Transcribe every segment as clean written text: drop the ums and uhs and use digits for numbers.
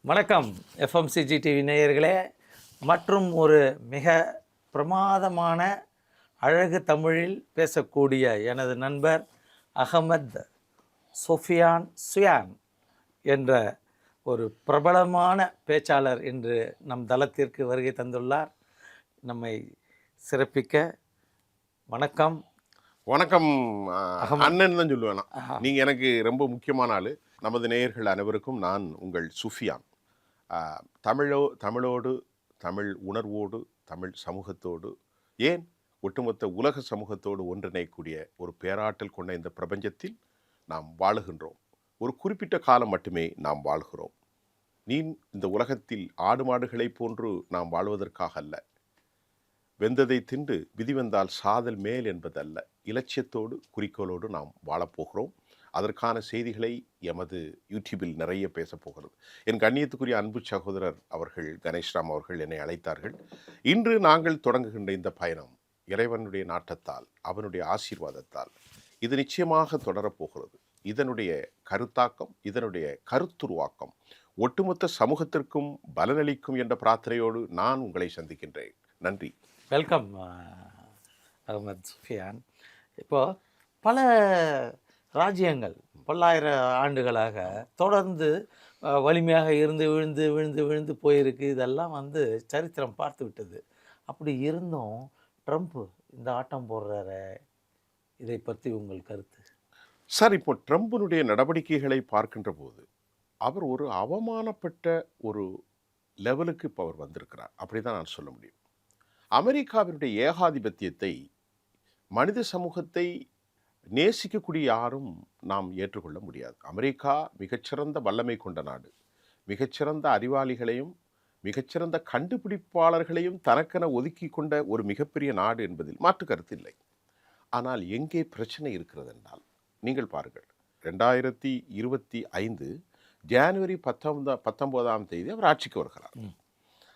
வணக்கம் FMCG TV நேயர்களே. மற்றும் ஒரு மிக பிரமாதமான அழகு தமிழில் பேசக்கூடிய எனது நண்பர் அகமது சொஃபியான் சுயான் என்ற ஒரு பிரபலமான பேச்சாளர் இன்று நம் தளத்திற்கு வருகை தந்துள்ளார். நம்மை சிறப்பிக்க வணக்கம். வணக்கம் அண்ணன் தான் சொல்லுவேன். நீங்கள் எனக்கு ரொம்ப முக்கியமான ஆள். நமது நேயர்கள் அனைவருக்கும் நான் உங்கள் சுஃபியான். தமிழோடு, தமிழ் உணர்வோடு, தமிழ் சமூகத்தோடு, ஏன் ஒட்டுமொத்த உலக சமூகத்தோடு ஒன்றிணையக்கூடிய ஒரு பேராற்றல் கொண்ட இந்த பிரபஞ்சத்தில் நாம் வாழுகின்றோம். ஒரு குறிப்பிட்ட காலம் மட்டுமே நாம் வாழ்கிறோம். இந்த உலகத்தில் ஆடு மாடுகளை போன்று நாம் வாழ்வதற்காக அல்ல. வெந்ததை தின்று விதி வந்தால் சாதல் மேல் என்பதல்ல. இலட்சியத்தோடு குறிக்கோளோடு நாம் வாழப்போகிறோம். அதற்கான செய்திகளை எமது யூடியூபில் நிறைய பேசப்போகிறது. என் கண்ணியத்துக்குரிய அன்பு சகோதரர் அவர்கள் கணேஷ்ராம் அவர்கள் என்னை அழைத்தார்கள். இன்று நாங்கள் தொடங்குகின்ற இந்த பயணம் இறைவனுடைய நாட்டத்தால், அவனுடைய ஆசீர்வாதத்தால் இது நிச்சயமாக தொடரப்போகிறது. இதனுடைய கருத்தாக்கம், இதனுடைய கருத்துருவாக்கம் ஒட்டுமொத்த சமூகத்திற்கும் பலனளிக்கும் என்ற பிரார்த்தனையோடு நான் உங்களை சந்திக்கின்றேன். நன்றி. வெல்கம் அகமது சுஃபியான். இப்போது பல ராஜ்யங்கள் பல்லாயிரம் ஆண்டுகளாக தொடர்ந்து வலிமையாக இருந்து விழுந்து விழுந்து விழுந்து போயிருக்கு. இதெல்லாம் சரித்திரம் பார்த்து விட்டது. அப்படி இருந்தும் ட்ரம்ப் இந்த ஆட்டம் போடுறாரு, இதை பற்றி உங்கள் கருத்து? சார், இப்போ ட்ரம்பினுடைய நடவடிக்கைகளை பார்க்கின்ற போது அவர் ஒரு அவமானப்பட்ட ஒரு லெவலுக்கு இப்போ அவர் வந்திருக்கிறார். அப்படி தான் நான் சொல்ல முடியும். அமெரிக்காவினுடைய ஏகாதிபத்தியத்தை, மனித சமூகத்தை நேசிக்கக்கூடிய யாரும் நாம் ஏற்றுக்கொள்ள முடியாது. அமெரிக்கா மிகச்சிறந்த வல்லமை கொண்ட நாடு. மிகச்சிறந்த அறிவாளிகளையும் மிகச்சிறந்த கண்டுபிடிப்பாளர்களையும் தனக்கென ஒதுக்கி கொண்ட ஒரு மிகப்பெரிய நாடு என்பதில் மாற்று கருத்து இல்லை. ஆனால் எங்கே பிரச்சனை இருக்கிறது என்றால், நீங்கள் பாருங்கள், 2025 ஜனவரி 19ஆம் தேதி அவர் ஆட்சிக்கு வருகிறார்.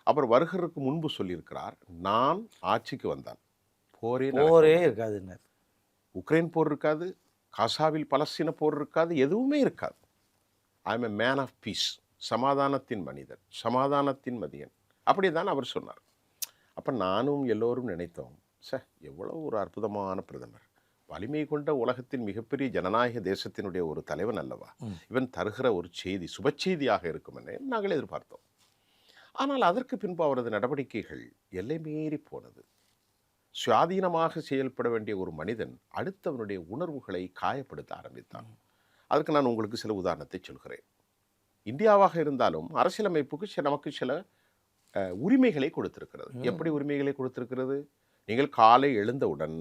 அவர் வருகிறதுக்கு முன்பு சொல்லியிருக்கிறார், நான் ஆட்சிக்கு வந்தால் போரே இருக்காது. உக்ரைன் போர் இருக்காது, காசாவில் பலஸ்தீன போர் இருக்காது, எதுவுமே இருக்காது. I am a man of peace, சமாதானத்தின் மனிதன், சமாதானத்தின் மதியன், அப்படி தான் அவர் சொன்னார். அப்போ நானும் எல்லோரும் நினைத்தோம், எவ்வளோ ஒரு அற்புதமான பிரதமர், வலிமை கொண்ட உலகத்தின் மிகப்பெரிய ஜனநாயக தேசத்தினுடைய ஒரு தலைவன் அல்லவா, இவன் தருகிற ஒரு செய்தி சுப செய்தியாக இருக்கும் என நாங்கள் எதிர்பார்த்தோம். ஆனால் அதற்கு பின்பு அவரது நடவடிக்கைகள் எல்லை மீறி போனது. சுயாதீனமாக செயல்பட வேண்டிய ஒரு மனிதன் அடுத்தவனுடைய உணர்வுகளை காயப்படுத்த ஆரம்பித்தான். அதற்கு நான் உங்களுக்கு சில உதாரணத்தை சொல்கிறேன். இந்தியாவாக இருந்தாலும் அரசியலமைப்புக்கு நமக்கு சில உரிமைகளை கொடுத்திருக்கிறது. எப்படி உரிமைகளை கொடுத்திருக்கிறது? நீங்கள் காலை எழுந்தவுடன்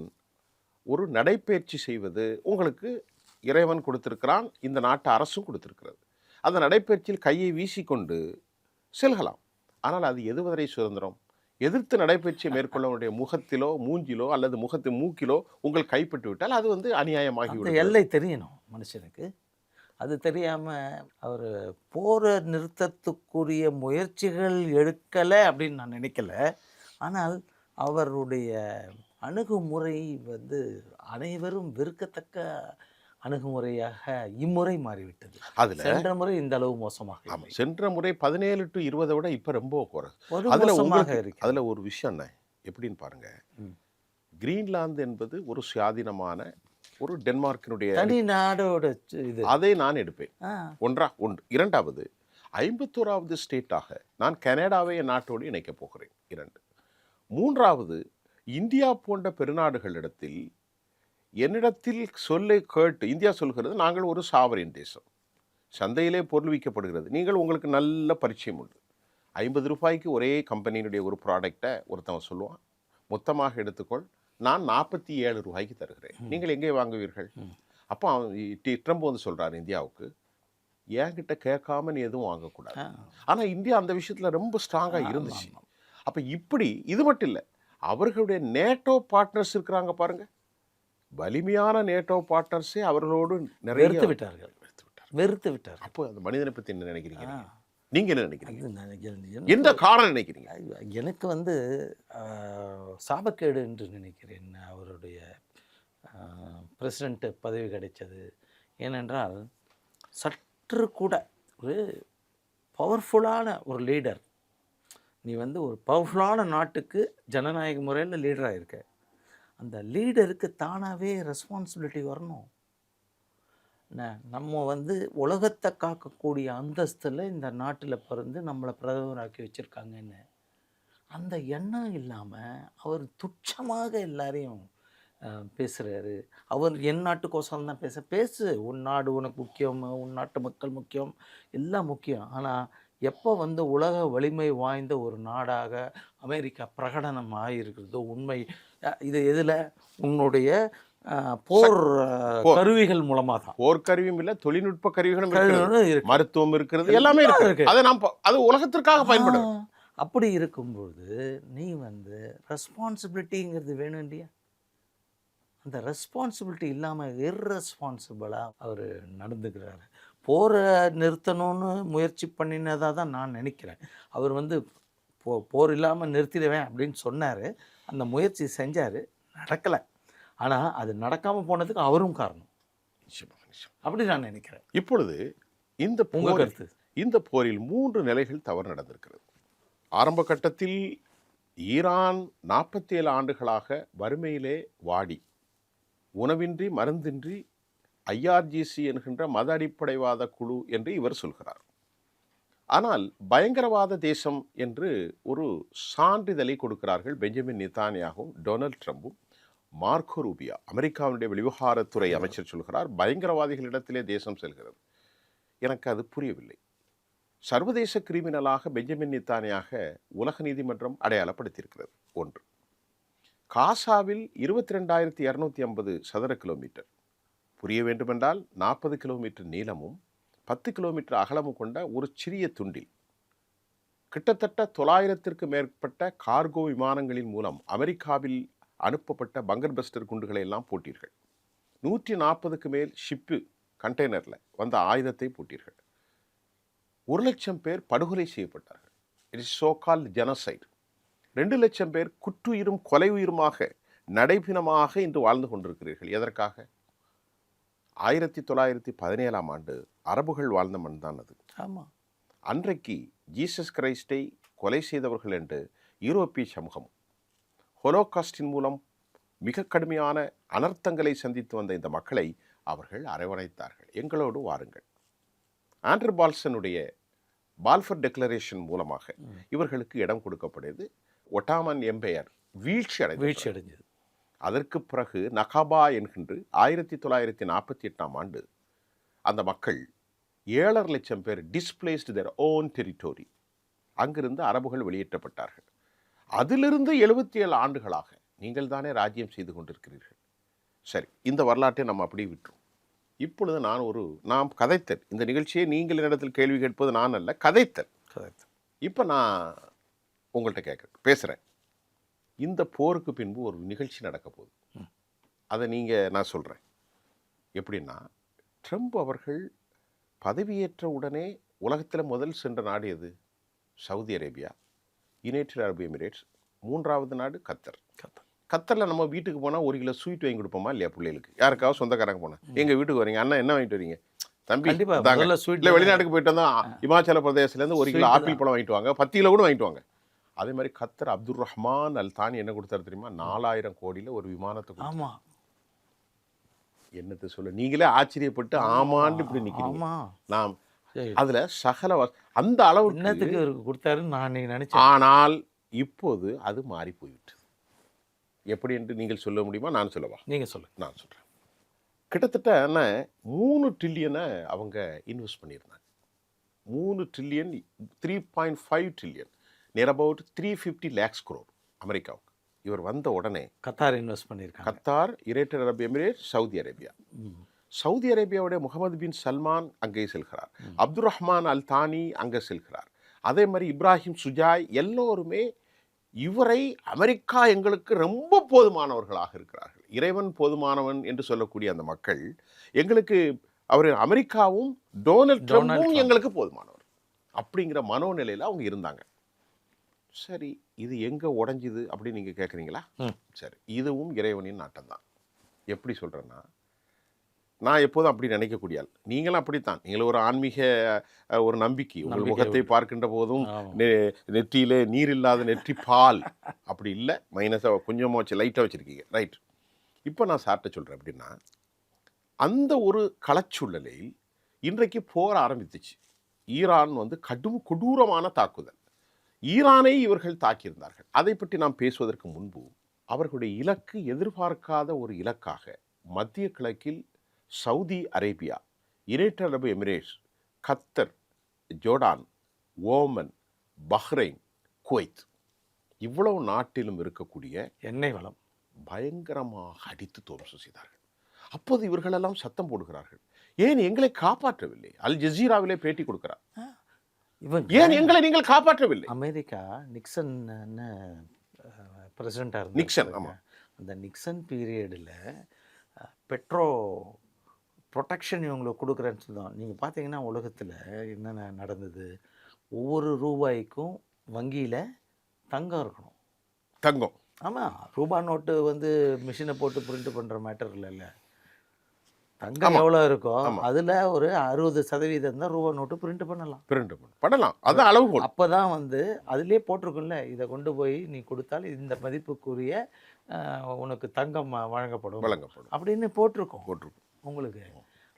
ஒரு நடைப்பயிற்சி செய்வது உங்களுக்கு இறைவன் கொடுத்திருக்கிறான், இந்த நாட்டு அரசும் கொடுத்திருக்கிறது. அந்த நடைப்பயிற்சியில் கையை வீசிக்கொண்டு செல்கலாம். ஆனால் அது எதுவரை சுதந்திரம்? எதிர்த்து நடைபயிற்சியை மேற்கொள்ளவனுடைய முகத்திலோ மூஞ்சிலோ அல்லது மூக்கிலோ உங்கள் கைப்பட்டு விட்டால் அது அநியாயமாகி எல்லை தெரியணும் மனுஷனுக்கு. அது தெரியாமல் அவர் போரை நிறுத்தத்துக்குரிய முயற்சிகள் எடுக்கலை அப்படின்னு நான் நினைக்கல. ஆனால் அவருடைய அணுகுமுறை அனைவரும் வெறுக்கத்தக்க அணுகுமுறையாக இம்முறை மாறிவிட்டது. அதில் சென்ற முறை இந்த அளவு மோசமாக. ஆமாம், சென்ற முறை 17 to 20 விட இப்போ ரொம்ப குறை. அதில் ஒரு விஷயம் என்ன எப்படின்னு பாருங்க. கிரீன்லாந்து என்பது ஒரு சுயாதீனமான ஒரு டென்மார்க்கினுடைய தனி நாடோட இது. அதை நான் எடுப்பேன். ஒன்று. இரண்டாவது, 51வது ஸ்டேட்டாக நான் கனடாவை என் நாட்டோடு இணைக்கப் போகிறேன். 2. மூன்றாவது, இந்தியா போன்ற பெருநாடுகளிடத்தில் என்னிடத்தில் சொல்லை கேட்டு இந்தியா சொல்கிறது, நாங்கள் ஒரு சாவரின் தேசம், சந்தையிலே பொருள் விற்கப்படுகிறது, நீங்கள் உங்களுக்கு நல்ல பரிச்சயம் உண்டு. 50 ரூபாய்க்கு ஒரே கம்பெனியினுடைய ஒரு ப்ராடக்டை ஒருத்தவன் சொல்லுவான், மொத்தமாக எடுத்துக்கொள், நான் 47 ரூபாய்க்கு தருகிறேன், நீங்கள் எங்கே வாங்குவீர்கள்? அப்போ ட்ரம்ப் சொல்கிறார் இந்தியாவுக்கு, என்கிட்ட கேட்காம நீ எதுவும் வாங்கக்கூடாது. ஆனால் இந்தியா அந்த விஷயத்தில் ரொம்ப ஸ்ட்ராங்காக இருந்துச்சு. அப்போ இப்படி இது மட்டும் இல்லை, அவர்களுடைய நேட்டோ பார்ட்னர்ஸ் இருக்கிறாங்க பாருங்க, வலிமையான நேட்டோ பார்ட்னர்ஸே அவர்களோடு நிறைய வெறுத்து விட்டார். அப்போ அந்த மனிதனை பற்றி என்ன நினைக்கிறீங்க? நீங்கள் என்ன நினைக்கிறீங்க? எந்த காரணம் நினைக்கிறீங்க? எனக்கு சாபக்கேடு என்று நினைக்கிறேன் அவருடைய பிரசிடென்ட் பதவி கிடைச்சது. ஏனென்றால் சற்று கூட ஒரு பவர்ஃபுல்லான ஒரு லீடர். நீ வந்து ஒரு பவர்ஃபுல்லான நாட்டுக்கு ஜனநாயக முறையில் லீடராக இருக்க. அந்த லீடருக்கு தானாகவே ரெஸ்பான்சிபிலிட்டி வரணும். நம்ம வந்து உலகத்தை காக்கக்கூடிய அந்தஸ்தில் இந்த நாட்டில் பிறந்து நம்மளை பிரதமராக்கி வச்சுருக்காங்கன்னு அந்த எண்ணம் இல்லாமல் அவர் துச்சமாக எல்லாரையும் பேசுகிறாரு. அவர் என் நாட்டுக்கோசரம் தான் பேசு, உன் நாடு உனக்கு முக்கியம், உன் நாட்டு மக்கள் முக்கியம், எல்லாம் முக்கியம். ஆனால் எப்போ வந்து உலக வலிமை வாய்ந்த ஒரு நாடாக அமெரிக்கா பிரகடனம் ஆகியிருக்கிறதோ உண்மை, இது எதில் உன்னுடைய போர் கருவிகள் மூலமாக தான். போர் கருவியும் இல்லை, தொழில்நுட்ப கருவிகளும் இருக்கு, மருத்துவம் இருக்கிறது, எல்லாமே இருக்கு. அதை நாம் அது உலகத்திற்காக பயன்படும். அப்படி இருக்கும்போது நீ வந்து ரெஸ்பான்சிபிலிட்டிங்கிறது வேணும் இல்லையா? அந்த ரெஸ்பான்சிபிலிட்டி இல்லாமல் இர்ரெஸ்பான்சிபிளாக அவர் நடந்துக்கிறாரு. போரை நிறுத்தணும்னு முயற்சி பண்ணினதாக தான் நான் நினைக்கிறேன். அவர் வந்து போர் இல்லாமல் நிறுத்திடுவேன் அப்படின்னு சொன்னார், அந்த முயற்சி செஞ்சார், நடக்கலை. ஆனால் அது நடக்காமல் போனதுக்கு அவரும் காரணம். அப்படி நான் நினைக்கிறேன். இப்பொழுது இந்த கருத்து, இந்த போரில் 3 நிலைகள் தவறு நடந்திருக்கிறது. ஆரம்ப கட்டத்தில் ஈரான் 47 ஆண்டுகளாக வறுமையிலே வாடி உணவின்றி மருந்தின்றி IRGC என்கின்ற மத அடிப்படைவாத குழு என்று இவர் சொல்கிறார். ஆனால் பயங்கரவாத தேசம் என்று ஒரு சான்றிதழை கொடுக்கிறார்கள் பெஞ்சமின் நெத்தானியாகவும் டொனால்ட் ட்ரம்பும். மார்க்கோ ரூபியா அமெரிக்காவுடைய வெளிவிவகாரத்துறை அமைச்சர் சொல்கிறார், பயங்கரவாதிகளிடத்திலே தேசம் செல்கிறது. எனக்கு அது புரியவில்லை. சர்வதேச கிரிமினலாக பெஞ்சமின் நெத்தானியாக உலக நீதிமன்றம் அடையாளப்படுத்தியிருக்கிறது. 1. காசாவில் 22,250 சதுர கிலோமீட்டர், புரிய வேண்டுமென்றால் 40 கிலோமீட்டர் நீளமும் 10 கிலோமீட்டர் அகலமும் கொண்ட ஒரு சிறிய துண்டில் கிட்டத்தட்ட 900க்கும் மேற்பட்ட கார்கோ விமானங்களின் மூலம் அமெரிக்காவில் அனுப்பப்பட்ட பங்கர் பஸ்டர் குண்டுகளை எல்லாம் போட்டீர்கள். 140க்கு மேல் ஷிப்பு கண்டெய்னரில் வந்த ஆயுதத்தை போட்டீர்கள். 1 லட்சம் பேர் படுகொலை செய்யப்பட்டார்கள். It is so called genocide. 2 லட்சம் பேர் குற்றுயிரும் கொலை உயிருமாக நடைபிணமாக இன்று வாழ்ந்து கொண்டிருக்கிறீர்கள். எதற்காக? 1917ஆம் ஆண்டு அரபுகள் வாழ்ந்த மண் தான் அது. ஆமாம். அன்றைக்கு ஜீசஸ் கிரைஸ்டை கொலை செய்தவர்கள் என்று யூரோப்பிய சமூகம் ஹோலோகாஸ்டின் மூலம் மிக கடுமையான அனர்த்தங்களை சந்தித்து வந்த இந்த மக்களை அவர்கள் அரவணைத்தார்கள். எங்களோடு வாருங்கள். ஆண்ட்ரூ பால்சனுடைய பால்ஃபர் டெக்ளரேஷன் மூலமாக இவர்களுக்கு இடம் கொடுக்கப்படுது. ஒட்டாமன் எம்பையர் வீழ்ச்சி அடைந்தது. அதற்கு பிறகு நகாபா என்கின்ற 1948ஆம் ஆண்டு அந்த மக்கள் 7.5 லட்சம் பேர் டிஸ்பிளேஸ்டு தேர் ஓன் டெரிட்டோரி, அங்கிருந்து அரபுகள் வெளியேற்றப்பட்டார்கள். அதிலிருந்து 77 ஆண்டுகளாக நீங்கள் தானே ராஜ்யம் செய்து கொண்டிருக்கிறீர்கள். சரி, இந்த வரலாற்றை நம்ம அப்படியே விட்டுரும். இப்பொழுது நாம் கதைத்தல், இந்த நிகழ்ச்சியை நீங்கள் என்னிடத்தில் கேள்வி கேட்பது நான் அல்ல, கதைத்தல். இப்போ நான் உங்கள்கிட்ட பேசுகிறேன். இந்த போருக்கு பின்பு ஒரு நிகழ்ச்சி நடக்க போகுது. அதை நான் சொல்கிறேன். எப்படின்னா, ட்ரம்ப் அவர்கள் பதவியேற்ற உடனே உலகத்தில் முதல் சென்ற நாடு எது? சவுதி அரேபியா, யுனைடெட் அரபு எமிரேட்ஸ், 3வது நாடு கத்தர். கத்தரில் நம்ம வீட்டுக்கு போனால் 1 கிலோ ஸ்வீட் வாங்கி கொடுப்போமா இல்லையா பிள்ளைகளுக்கு? யாருக்காவது சொந்தக்காரங்க போனால் எங்கள் வீட்டுக்கு வரீங்க, அண்ணா என்ன வாங்கிட்டு வரீங்க? தம்பி இல்லை, வெளிநாட்டுக்கு போயிட்டு வந்தால் இமாச்சல பிரதேசத்துலேருந்து 1 கிலோ ஆப்பிள் பழம் வாங்கிட்டு வாங்க, 10 கிலோ கூட வாங்கிட்டு வாங்க. அதே மாதிரி கத்தர் அப்துல் ரஹ்மான் அல் தானி என்ன கொடுத்தாரு தெரியுமா? 4000 கோடியில் ஒரு விமானத்தை. ஆமாம், என்னத்தை சொல்ல, நீங்களே ஆச்சரியப்பட்டு ஆமான்னு இப்படி நிற்கிறீங்க. நாம் அதில் சகல அந்த அளவுக்கு கொடுத்தாருன்னு நான் நினைச்சேன். ஆனால் இப்போது அது மாறி போய்விட்டு எப்படி என்று நீங்கள் சொல்ல முடியுமா? நான் சொல்லவா? நீங்கள் சொல்லுங்க. நான் சொல்கிறேன். கிட்டத்தட்ட 3 ட்ரில்லியனை அவங்க இன்வெஸ்ட் பண்ணியிருந்தாங்க. 3 trillion, 3.5 trillion, near about 350 lakhs crore அமெரிக்காவுக்கு. இவர் வந்த உடனே கத்தார் இன்வெஸ்ட் பண்ணியிருக்காங்க. Qatar, United Arab Emirate, Saudi Arabia. Saudi அரேபியாவுடைய முகமது பின் சல்மான் அங்கே செல்கிறார். அப்துல் ரஹ்மான் அல் தானி அங்கே செல்கிறார். அதே மாதிரி இப்ராஹிம் சுஜாய், எல்லோருமே இவரை அமெரிக்கா எங்களுக்கு ரொம்ப போதுமானவர்களாக இருக்கிறார்கள். இறைவன் போதுமானவன் என்று சொல்லக்கூடிய அந்த மக்கள் எங்களுக்கு, அவர் அமெரிக்காவும் டொனால்ட் ட்ரம்பும் எங்களுக்கு போதுமானவர் அப்படிங்கிற மனோநிலையில் அவங்க இருந்தாங்க. சரி, இது எங்கே உடஞ்சிது அப்படின்னு நீங்கள் கேட்குறீங்களா? சரி, இதுவும் இறைவனின் நாட்டம் தான். எப்படி சொல்கிறேன்னா, நான் எப்போதும் அப்படி நினைக்கக்கூடிய ஆள். நீங்களும் அப்படித்தான். நீங்கள் ஒரு ஆன்மீக ஒரு நம்பிக்கை. உங்கள் நம்பிக்கை முகத்தை உண்டு. பார்க்கின்ற போதும் ஆமா. நெற்றியிலே நீர் இல்லாத நெற்றி பால் அப்படி இல்லை. மைனஸாக கொஞ்சமாக வச்சு லைட்டாக வச்சுருக்கீங்க. ரைட். இப்போ நான் சார்ட்ட சொல்கிறேன் அப்படின்னா, அந்த ஒரு களச்சூழலில் இன்றைக்கு போர் ஆரம்பித்துச்சு. ஈரான் கொடூரமான தாக்குதல். ஈரானை இவர்கள் தாக்கியிருந்தார்கள். அதை பற்றி நாம் பேசுவதற்கு முன்பு அவர்களுடைய இலக்கு எதிர்பார்க்காத ஒரு இலக்காக மத்திய கிழக்கில் சவுதி அரேபியா, யுனைடெட் அரபு எமிரேட்ஸ், கத்தர், ஜோர்டான், ஓமன், பஹ்ரைன், குவைத் இவ்வளவு நாட்டிலும் இருக்கக்கூடிய எண்ணெய் வளம் பயங்கரமாக அடித்து துவம்சம் செய்தார்கள். அப்போது இவர்களெல்லாம் சத்தம் போடுகிறார்கள், ஏன் எங்களை காப்பாற்றவில்லை? அல் ஜசீராவிலே பேட்டி கொடுக்கிறார், இவங்க ஏன் எங்களை நீங்கள் காப்பாற்றவில்லை? அமெரிக்கா நிக்சன் பிரசிடெண்ட்டாக இருந்தார். நிக்சன், ஆமா. அந்த நிக்சன் பீரியடில் பெட்ரோ ப்ரொடெக்ஷன் இவங்களுக்கு கொடுக்குறேன்னு சொல்லுவோம். நீங்கள் பார்த்தீங்கன்னா உலகத்தில் என்னென்ன நடந்தது, ஒவ்வொரு ரூபாய்க்கும் வங்கியில் தங்கம் இருக்கணும். தங்கம், ஆமாம், ரூபா நோட்டு மிஷினை போட்டு பிரிண்ட் பண்ணுற மேட்டர் இல்லைல்ல. தங்கம் எவ்வளோ இருக்கோ அதில் ஒரு 60% தான் ரூபா நோட்டு பிரிண்ட் பண்ணலாம். அது அளவுகோல். அப்போ தான் அதிலே போட்டிருக்கும்ல, இதை கொண்டு போய் நீ கொடுத்தால் இந்த மதிப்புக்குரிய உனக்கு தங்கம் வழங்கப்படும் அப்படின்னு போட்டிருக்கோம் உங்களுக்கு.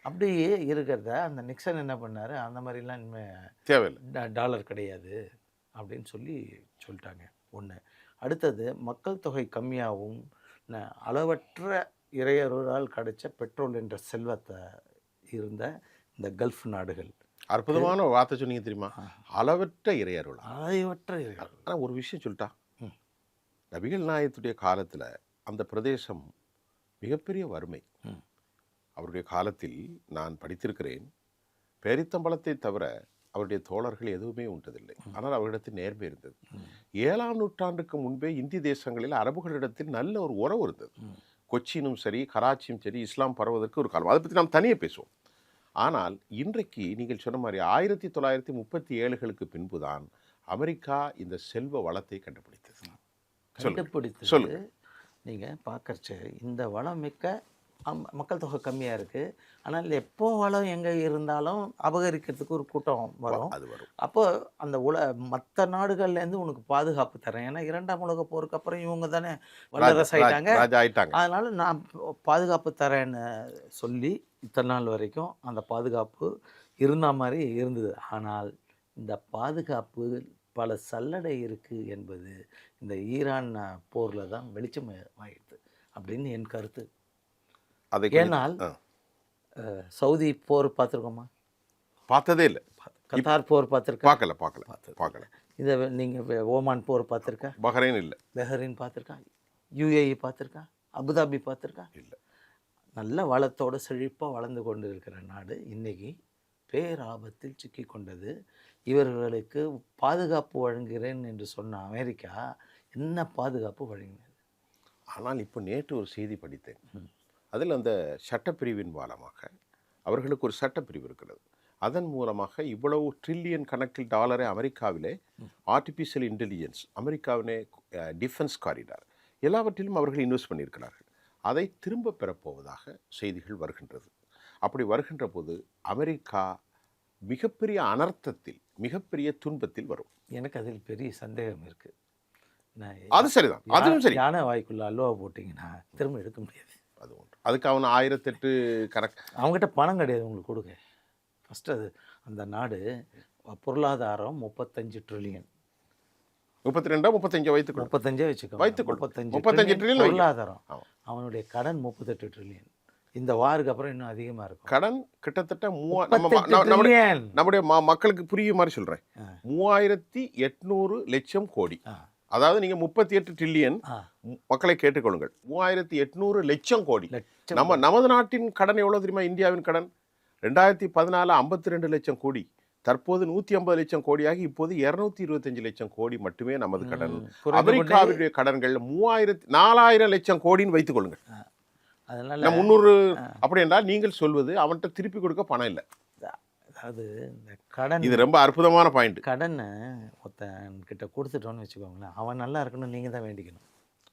அப்படி இருக்கிறத அந்த நிக்சன் என்ன பண்ணார், அந்த மாதிரிலாம் இனிமேல் தேவையில்லை, டாலர் கிடையாது அப்படின்னு சொல்லிட்டாங்க. ஒன்று. அடுத்தது, மக்கள் தொகை கம்மியாகவும் அளவற்ற இறையருளால் கிடைச்ச பெட்ரோல் என்ற செல்வத்தை இருந்த இந்த கல்ஃப் நாடுகள். அற்புதமான வார்த்தை சொன்னீங்க தெரியுமா, அளவற்ற இறையருள். ஆனால் ஒரு விஷயம் சொல்லிட்டா, நபிகள் நாயகத்துடைய காலத்தில் அந்த பிரதேசம் மிகப்பெரிய வறுமை. அவருடைய காலத்தில் நான் படித்திருக்கிறேன், பேரித்தம்பளத்தை தவிர அவருடைய தோழர்கள் எதுவுமே உண்டதில்லை. ஆனால் அவரிடத்தில் நேர்மை இருந்தது. 7ஆம் நூற்றாண்டுக்கு முன்பே இந்திய தேசங்களில் அரபுகளிடத்தில் நல்ல ஒரு உறவு இருந்தது. கொச்சினும் சரி, கராச்சியும் சரி, இஸ்லாம் பரவுவதற்கு ஒரு காலம். அதை பற்றி நாம் தனியே பேசுவோம். ஆனால் இன்றைக்கு நீங்கள் சொன்ன மாதிரி 1937களுக்கு பின்புதான் அமெரிக்கா இந்த செல்வ வளத்தை கண்டுபிடித்தது. நீங்கள் பார்க்கறச்ச இந்த வளம் மிக்க மக்கள் தொகை கம்மியாக இருக்குது. ஆனால் எப்போ வளம் எங்கே இருந்தாலும் அபகரிக்கிறதுக்கு ஒரு கூட்டம் வரும். அப்போ அந்த மற்ற நாடுகள்லேருந்து உனக்கு பாதுகாப்பு தரேன். ஏன்னா 2ஆம் உலக போருக்கு அப்புறம் இவங்க தானே வல்லரசு ஆயிட்டாங்க. அதனால் நான் பாதுகாப்பு தரேன்னு சொல்லி இத்தனை நாள் வரைக்கும் அந்த பாதுகாப்பு இருந்த மாதிரி இருந்தது. ஆனால் இந்த பாதுகாப்பு பல சல்லடை இருக்குது என்பது இந்த ஈரான் போரில் தான் வெளிச்சம் ஆகிடுது அப்படின்னு என் கருத்து. ஏனால் சவுதி போர் பார்த்துருக்கோமா? பார்த்ததே இல்லை. கத்தார் போர் பார்க்கல. இதை நீங்கள் ஓமான் போர் பார்த்துருக்கா? பஹ்ரைன் இல்லை. பஹ்ரைன் பார்த்துருக்கா? யுஏஇ பார்த்துருக்கா? அபுதாபி பார்த்துருக்கா? இல்லை. நல்ல வளத்தோடு செழிப்பாக வளர்ந்து கொண்டு இருக்கிற நாடு இன்னைக்கு பேராபத்தில் சிக்கி கொண்டது. இவர்களுக்கு பாதுகாப்பு வழங்குகிறேன் என்று சொன்ன அமெரிக்கா என்ன பாதுகாப்பு வழங்கினது? ஆனால் இப்போ நேற்று ஒரு செய்தி படித்தேன். அதில் அந்த சட்டப்பிரிவின் மூலமாக அவர்களுக்கு ஒரு சட்டப்பிரிவு இருக்கிறது. அதன் மூலமாக இவ்வளவு ட்ரில்லியன் கணக்கில் டாலரை அமெரிக்காவிலே ஆர்டிஃபிஷியல் இன்டெலிஜென்ஸ், அமெரிக்காவிலே டிஃபென்ஸ் காரிடார் எல்லாவற்றிலும் அவர்கள் இன்வெஸ்ட் பண்ணியிருக்கிறார்கள். அதை திரும்ப பெறப்போவதாக செய்திகள் வருகின்றது. அப்படி வருகின்ற போது அமெரிக்கா மிகப்பெரிய அனர்த்தத்தில், மிகப்பெரிய துன்பத்தில் வரும். எனக்கு அதில் பெரிய சந்தேகம் இருக்குது. அது சரிதான், அதுவும் சரி. யானை வாய்க்குள்ள அல்வா போட்டிங்கன்னா திரும்ப எடுக்க முடியாது. அது ஒன்று. அதுக்கு அவன் 1008 கணக்கு. அவங்ககிட்ட பணம் கிடையாது உங்களுக்கு கொடுக்க. ஃபஸ்ட்டு அந்த நாடு பொருளாதாரம் 35 ட்ரில்லியன். 32 35 வைத்துக்கொள். 35 வச்சுக்கோ. 35 ட்ரில்லியன் பொருளாதாரம். அவனுடைய கடன் 38 ட்ரில்லியன். இந்த வாருக்கு அப்புறம் இன்னும் அதிகமாக இருக்கும். கடன் கிட்டத்தட்ட நம்முடைய மக்களுக்கு புரியுற மாதிரி சொல்கிறேன், 3800 லட்சம் கோடி. அதாவது நீங்கள் 38 ட்ரில்லியன் மக்களை கேட்டுக்கொள்ளுங்கள், 3800 லட்சம் கோடி. நமது நாட்டின் கடன் எவ்வளோ தெரியுமா? இந்தியாவின் கடன் 2014 52 லட்சம் கோடி, தற்போது 150 லட்சம் கோடியாகி இப்போது 225 லட்சம் கோடி மட்டுமே நமது கடன். அமெரிக்காவுடைய கடன்கள் 4000 லட்சம் கோடின்னு வைத்துக் கொள்ளுங்கள். அதனால 300 அப்படி என்றால் நீங்கள் சொல்வது அவன்கிட்ட திருப்பி கொடுக்க பணம் இல்லை. அதாவது இந்த கடன், இது ரொம்ப அற்புதமான பாயிண்ட். கடனை ஒருத்தன் கிட்ட கொடுத்துட்டோன்னு வச்சுக்கோங்களேன், அவன் நல்லா இருக்கணும், நீங்கள் தான் வேண்டிக்கணும்.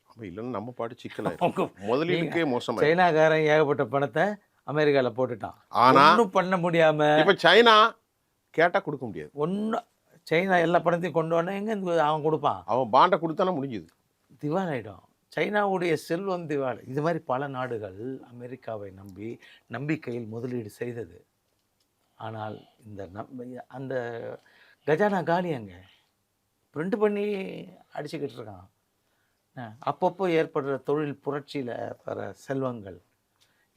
அப்போ இல்லைன்னா நம்ம பாட்டு சிக்கலாக முதலீடுக்கே மோசமாக. சைனாக்காரன் ஏகப்பட்ட பணத்தை அமெரிக்கால போட்டுட்டான். ஆனா ஒண்ணும் பண்ண முடியாம இப்ப சைனா கேட்டா கொடுக்க முடியாது. ஒன்றும் சைனா எல்லா பணத்தையும் கொண்டு வந்தா எங்க அவன் கொடுப்பான்? அவன் பாண்ட கொடுத்தானா முடிஞ்சுது. திவாலாயிடும். சைனாவுடைய செல்வம் திவால். இது மாதிரி பல நாடுகள் அமெரிக்காவை நம்பி நம்பிக்கையில் முதலீடு செய்தது. ஆனால் இந்த அந்த கஜானா காலி அங்க. பிரிண்ட் பண்ணி அடிச்சுக்கிட்டு இருக்கான். அப்பப்போ ஏற்படுற தொழில் புரட்சியில் வர செல்வங்கள்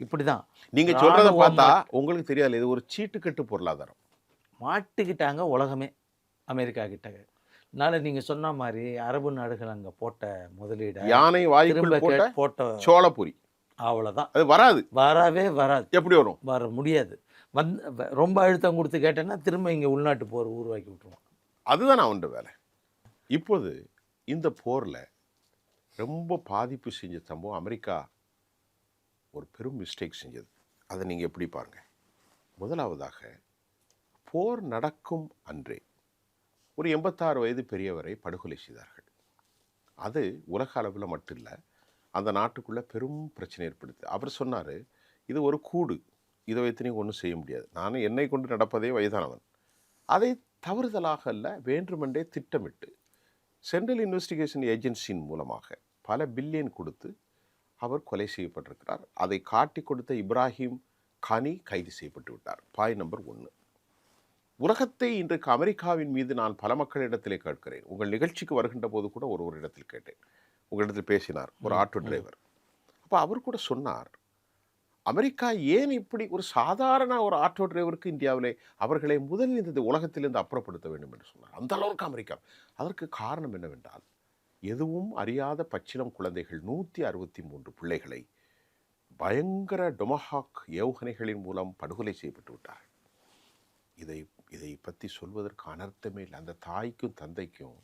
இப்படி தான். நீங்க சொல்றத பார்த்தா உங்களுக்கு தெரியாது, இது ஒரு சீட்டுக்கட்டு பொருளாதாரம். மாட்டிக்கிட்டாங்க உலகமே அமெரிக்கா கிட்ட. அதனால நீங்கள் சொன்ன மாதிரி அரபு நாடுகள் அங்கே போட்ட முதலீடு யானை வாய்க்குள் போட்ட சோளபுரி அவ்வளோதான். அது வராது, வரவே வராது. எப்படி வரும்? வர முடியாது. ரொம்ப அழுத்தம் கொடுத்து கேட்டேன்னா திரும்ப இங்கே உள்நாட்டு போர் உருவாக்கி விட்டுருவான். அதுதான் அவன் வேலை. இப்போது இந்த போரில் ரொம்ப பாதிப்பு செஞ்ச சம்பவம் அமெரிக்கா ஒரு பெரும் மிஸ்டேக் செஞ்சது. அதை நீங்கள் எப்படி பாருங்க. முதலாவதாக போர் நடக்கும் அன்றே ஒரு 86 வயது பெரியவரை படுகொலை செய்தார்கள். அது உலக அளவில் மட்டும் இல்லை, அந்த நாட்டுக்குள்ளே பெரும் பிரச்சனை ஏற்படுது. அவர் சொன்னார், இது ஒரு கூடு, இதை வைத்து நீங்கள் ஒன்றும் செய்ய முடியாது, நான் என்னை கொண்டு நடப்பதே வயதானவன். அதை தவறுதலாக அல்ல, வேண்டுமென்றே திட்டமிட்டு சென்ட்ரல் இன்வெஸ்டிகேஷன் ஏஜென்சியின் மூலமாக பல பில்லியன் கொடுத்து அவர் கொலை செய்யப்பட்டிருக்கிறார். அதை காட்டி கொடுத்த இப்ராஹிம் கானி கைது செய்யப்பட்டு விட்டார். Point number 1. உலகத்தை இன்றைக்கு அமெரிக்காவின் மீது நான் பல மக்களிடத்திலே கேட்கிறேன். உங்கள் நிகழ்ச்சிக்கு வருகின்ற போது கூட ஒரு இடத்தில் கேட்டேன். உங்களிடத்தில் பேசினார் ஒரு ஆட்டோ டிரைவர். அப்போ அவர் கூட சொன்னார், அமெரிக்கா ஏன் இப்படி ஒரு சாதாரண ஒரு ஆட்டோ டிரைவருக்கு இந்தியாவிலே அவர்களை முதலில் இந்த உலகத்திலிருந்து அப்புறப்படுத்த வேண்டும் என்று சொன்னார். அந்த அளவுக்கு அமெரிக்கா. அதற்கு காரணம் என்னவென்றால், எதுவும் அறியாத பச்சிளம் குழந்தைகள் 163 பிள்ளைகளை பயங்கர டொமஹாக் ஏவுகணைகளின் மூலம் படுகொலை செய்யப்பட்டு விட்டார்கள். இதை பற்றி சொல்வதற்கு அனர்த்தமே இல்லை. அந்த தாய்க்கும் தந்தைக்கும்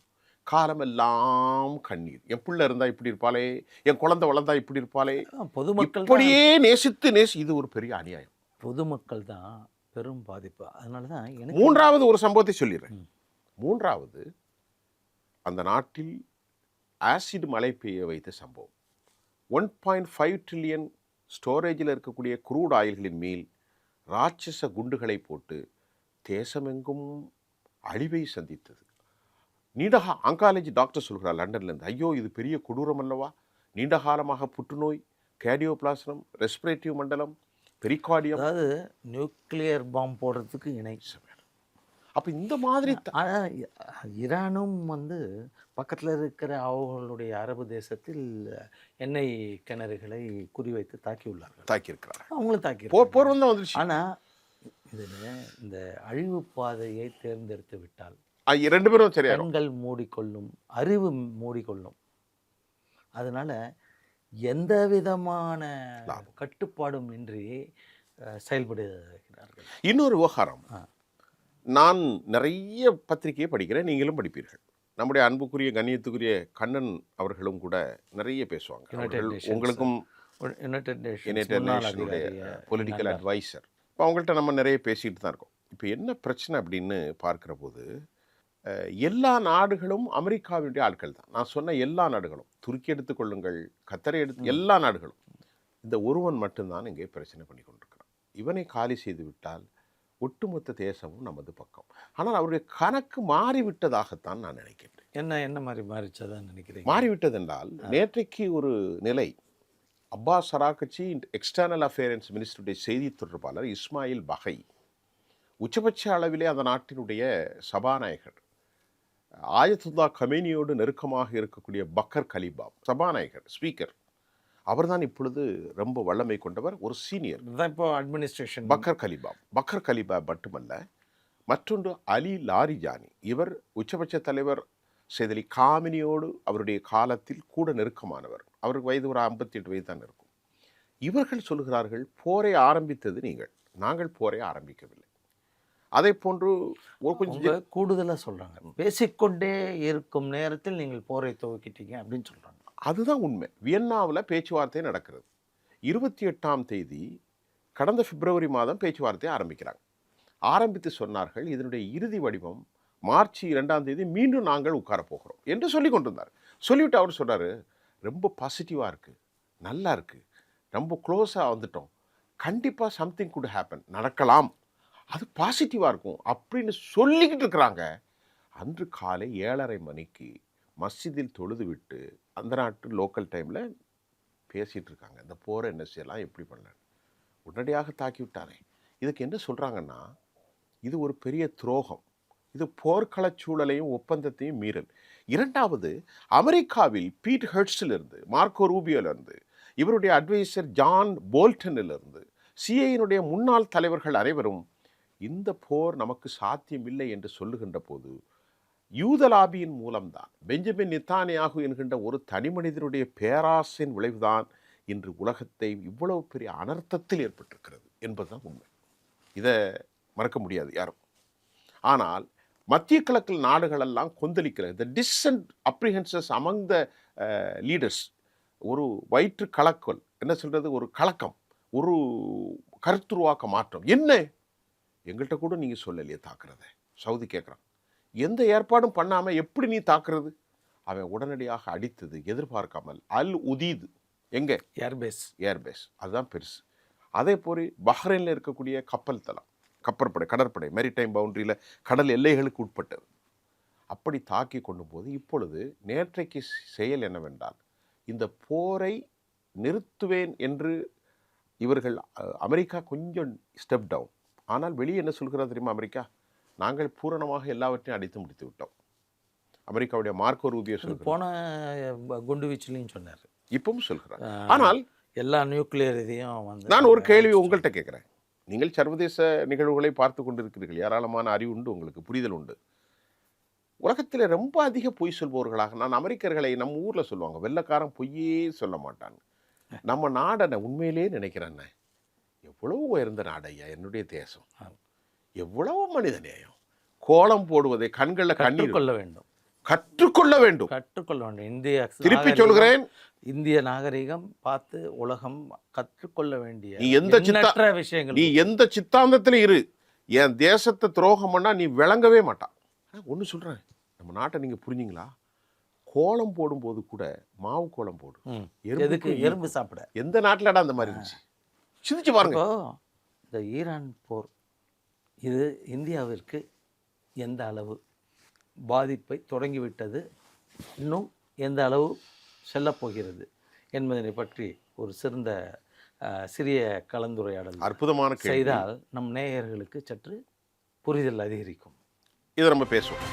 காலமெல்லாம் கண்ணீர். என் பிள்ளை இருந்தால் இப்படி இருப்பாளே, என் குழந்தை வளர்ந்தா இப்படி இருப்பாளே, பொதுமக்கள் இப்படியே நேசித்து இது ஒரு பெரிய அநியாயம். பொதுமக்கள் தான் பெரும் பாதிப்பு. அதனால தான் எனக்கு மூன்றாவது ஒரு சம்பவத்தை சொல்லிடுறேன். மூன்றாவது, அந்த நாட்டில் ஆசிட் மழை பெய்ய வைத்த சம்பவம். 1.5 ட்ரில்லியன் ஸ்டோரேஜில் இருக்கக்கூடிய குரூட் ஆயில்களின் மேல் ராட்சச குண்டுகளை போட்டு தேசமெங்கும் அழிவை சந்தித்தது. நீண்ட ஆங்காலஜி டாக்டர் சொல்கிறார் லண்டன்லேருந்து, ஐயோ இது பெரிய கொடூரம் அல்லவா, நீண்ட காலமாக புற்றுநோய், கேர்டியோபிளாஸ்டம், ரெஸ்பிரேட்டிவ் மண்டலம், பெரிகார்டியம், அதாவது நியூக்ளியர் பாம்பு போடுறதுக்கு இணை. அப்போ இந்த மாதிரி ஈரானும் பக்கத்தில் இருக்கிற அவர்களுடைய அரபு தேசத்தில் எண்ணெய் கிணறுகளை குறிவைத்து தாக்கியிருக்கிறார்கள். அவங்களும் போர் வந்து வந்துருச்சு. ஆனால் இதில் இந்த அழிவு பாதையை தேர்ந்தெடுத்து விட்டால் 2 பேரும் சரியா கண்கள் மூடிக்கொள்ளும், அறிவு மூடிக்கொள்ளும். அதனால எந்த விதமான கட்டுப்பாடும் இன்றி செயல்படுகிறார்கள். இன்னொரு விவகாரம், நான் நிறைய பத்திரிகையை படிக்கிறேன், நீங்களும் படிப்பீர்கள். நம்முடைய அன்புக்குரிய கண்ணியத்துக்குரிய கண்ணன் அவர்களும் கூட நிறைய பேசுவாங்க. உங்களுக்கும் யுனைடெட் நேஷனுடைய பொலிட்டிக்கல் அட்வைசர். இப்போ அவங்கள்ட்ட நம்ம நிறைய பேசிகிட்டு தான் இருக்கோம். இப்போ என்ன பிரச்சனை அப்படின்னு பார்க்குற போது, எல்லா நாடுகளும் அமெரிக்காவினுடைய ஆட்கள் தான். நான் சொன்ன எல்லா நாடுகளும், துருக்கி எடுத்துக்கொள்ளுங்கள், கத்தரை எல்லா நாடுகளும். இந்த ஒருவன் மட்டும்தான் இங்கே பிரச்சனை பண்ணி கொண்டிருக்கிறான். இவனை காலி செய்து விட்டால் ஒட்டுமொத்த தேசமும் நமது பக்கம். ஆனால் அவருடைய கணக்கு மாறிவிட்டதாகத்தான் நான் நினைக்கின்றேன். என்ன மாதிரி மாறிச்சதான் நினைக்கிறேன். மாறிவிட்டது என்றால், நேற்றைக்கு ஒரு நிலை, அப்பாஸ் அராகச்சி எக்ஸ்டர்னல் அஃபேர்ஸ் மினிஸ்டருடைய செய்தி தொடர்பாளர் இஸ்மாயில் பகை, உச்சபட்ச அளவிலே அந்த நாட்டினுடைய சபாநாயகர், ஆயத்துல்லா கமேனியோடு நெருக்கமாக இருக்கக்கூடிய பக்கர் கலிபாப், சபாநாயகர் ஸ்பீக்கர், அவர்தான் இப்பொழுது ரொம்ப வல்லமை கொண்டவர், ஒரு சீனியர். இப்போ அட்மினிஸ்ட்ரேஷன் பக்கர் கலிபாப் மட்டுமல்ல, மற்றொன்று அலி லாரிஜானி. இவர் உச்சபட்ச தலைவர் சேதலி காமினியோடு அவருடைய காலத்தில் கூட நெருக்கமானவர். அவருக்கு வயது ஒரு 58 வயது தான் இருக்கும். இவர்கள் சொல்கிறார்கள், போரை ஆரம்பித்தது நீங்கள், நாங்கள் போரை ஆரம்பிக்கவில்லை. அதே போன்று கொஞ்சம் கூடுதலாக சொல்கிறாங்க, பேசிக்கொண்டே இருக்கும் நேரத்தில் நீங்கள் போரை துவக்கிட்டீங்க அப்படின்னு சொல்கிறாங்க. அதுதான் உண்மை. வியன்னாவில் பேச்சுவார்த்தை நடக்கிறது. 28ஆம் தேதி கடந்த பிப்ரவரி மாதம் பேச்சுவார்த்தையை ஆரம்பிக்கிறாங்க. ஆரம்பித்து சொன்னார்கள், இதனுடைய இறுதி வடிவம் மார்ச் 2ஆம் தேதி மீண்டும் நாங்கள் உட்காரப்போகிறோம் என்று சொல்லி கொண்டிருந்தார். சொல்லிவிட்டு அவர் சொல்கிறார், ரொம்ப பாசிட்டிவாக இருக்குது, நல்லா இருக்குது, ரொம்ப க்ளோஸாக வந்துட்டோம், கண்டிப்பாக சம்திங் குட் ஹேப்பன், நடக்கலாம், அது பாசிட்டிவாக இருக்கும் அப்படின்னு சொல்லிக்கிட்டு இருக்கிறாங்க. அன்று காலை 7:30 மணிக்கு மஸ்ஜிதில் தொழுது விட்டு அந்த நாட்டு லோக்கல் டைமில் பேசிகிட்டு இருக்காங்க. இந்த போரை என்ன செய்யலாம், எப்படி பண்ணலாம். உடனடியாக தாக்கி விட்டாரே. இதுக்கு என்ன சொல்கிறாங்கன்னா, இது ஒரு பெரிய துரோகம், இது போர்க்கள சூழலையும் ஒப்பந்தத்தையும் மீறல். இரண்டாவது, அமெரிக்காவில் பீட் ஹெர்ட்ஸிலிருந்து, மார்க்கோ ரூபியோலிருந்து, இவருடைய அட்வைசர் ஜான் போல்டனிலிருந்து, சிஐனுடைய முன்னாள் தலைவர்கள் அனைவரும் இந்த போர் நமக்கு சாத்தியமில்லை என்று சொல்லுகின்ற போது, யூதலாபியின் மூலம்தான், பெஞ்சமின் நெத்தானியாகு என்கின்ற ஒரு தனி மனிதனுடைய பேராசின் விளைவுதான் இன்று உலகத்தை இவ்வளவு பெரிய அனர்த்தத்தில் ஏற்பட்டிருக்கிறது என்பதுதான் உண்மை. இதை மறக்க முடியாது யாரும். ஆனால் மத்திய கிழக்கு நாடுகளெல்லாம் கொந்தளிக்கிற the dissent apprehensions among the leaders, ஒரு வயிற்று கலக்கல், என்ன சொல்றது, ஒரு கலக்கம், ஒரு கருத்துருவாக்க மாற்றம். என்ன எங்கள்கிட்ட கூட நீங்கள் சொல்லலையே தாக்குறத. சவுதி கேட்குறான், எந்த ஏற்பாடும் பண்ணாமல் எப்படி நீ தாக்குறது? அவன் உடனடியாக அடித்தது எதிர்பார்க்காமல் அல் உதீது, எங்கே, ஏர்பேஸ், அதுதான் பெருசு. அதே போல் பஹ்ரைனில் இருக்கக்கூடிய கப்பல் தளம், கப்பற்படை, கடற்படை, மெரிடைம் பவுண்டரியில் கடல் எல்லைகளுக்கு உட்பட்டது. அப்படி தாக்கி கொண்டும் போது இப்பொழுது நேற்றைக்கு செயல் என்னவென்றால், இந்த போரை நிறுத்துவேன் என்று இவர்கள், அமெரிக்கா கொஞ்சம் ஸ்டெப் டவுன். ஆனால் வெளியே என்ன சொல்கிறது தெரியுமா அமெரிக்கா? நாங்கள் பூரணமாக எல்லாவற்றையும் அடித்து முடித்து விட்டோம். அமெரிக்காவுடைய மார்க்கோ ரூபியோ சொல்கிறார், போன குண்டு வீச்சுலையும் சொன்னார், இப்பவும் சொல்கிறார். ஆனால் எல்லா நியூக்ளியர் இதையும் வந்து, நான் ஒரு கேள்வி உங்கள்கிட்ட கேட்குறேன். நீங்கள் சர்வதேச நிகழ்வுகளை பார்த்து கொண்டிருக்கிறீர்கள், ஏராளமான அறிவு உண்டு, உங்களுக்கு புரிதல் உண்டு. உலகத்தில் ரொம்ப அதிக பொய் சொல்பவர்களாக நான் அமெரிக்கர்களை, நம்ம ஊரில் சொல்லுவாங்க, வெள்ளைக்காரன் பொய்யே சொல்ல மாட்டான். நம்ம நாடனை உண்மையிலே நினைக்கிறேன்ன, எவ்வளவு உயர்ந்த நாடையா என்னுடைய தேசம், எவ்வளவு மனித நேயம். கோலம் போடுவதை கண்களில் கண்ணீர் கொள்ள வேண்டும், கற்றுக்கொள்ள வேண்டும். இந்திய, திருப்பி சொல்கிறேன், இந்திய நாகரிகம் பார்த்து உலகம் கற்றுக்கொள்ள வேண்டிய நீ எந்த விஷயங்கள், நீ எந்த சித்தாந்தத்தில் இரு, என் தேசத்தை துரோகம் பண்ணா நீ விளங்கவே மாட்டான். ஒன்று சொல்றேன், நம்ம நாட்டை நீங்க புரிஞ்சுங்களா? கோலம் போடும்போது கூட மாவு கோலம் போடு, எதுக்கு? எறும்பு சாப்பிட. எந்த நாட்டிலடா அந்த மாதிரி இருந்துச்சு? சிந்திச்சு பாருங்க. இந்த ஈரான் போர் இது இந்தியாவிற்கு எந்த அளவு பாதிப்பை தொடங்கிவிட்டது, இன்னும் எந்த அளவு செல்லப்போகிறது என்பதனை பற்றி ஒரு சிறிய கலந்துரையாடல் அற்புதமான செய்தால் நம் நேயர்களுக்கு சற்று புரிதல் அதிகரிக்கும். இதை நம்ம பேசுவோம்.